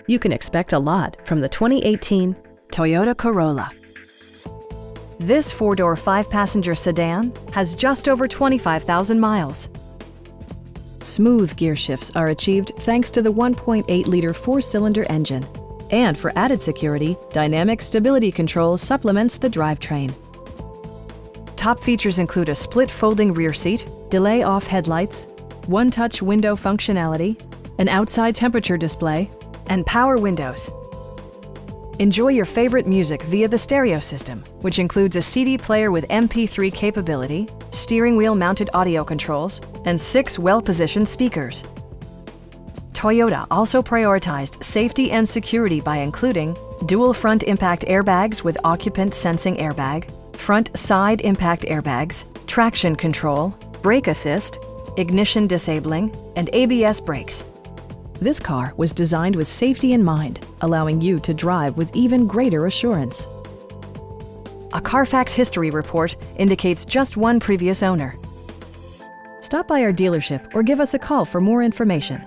You can expect a lot from the 2018 Toyota Corolla. This four-door, five-passenger sedan has just over 25,000 miles. Smooth gear shifts are achieved thanks to the 1.8-liter four-cylinder engine. And for added security, dynamic stability control supplements the drivetrain. Top features include a split folding rear seat, delay-off headlights, one-touch window functionality, an outside temperature display, and power windows. Enjoy your favorite music via the stereo system, which includes a CD player with MP3 capability, steering wheel mounted audio controls, and 6 well-positioned speakers. Toyota also prioritized safety and security by including dual front impact airbags with occupant sensing airbag, front side impact airbags, traction control, brake assist, ignition disabling, and ABS brakes. This car was designed with safety in mind, allowing you to drive with even greater assurance. A Carfax history report indicates just one previous owner. Stop by our dealership or give us a call for more information.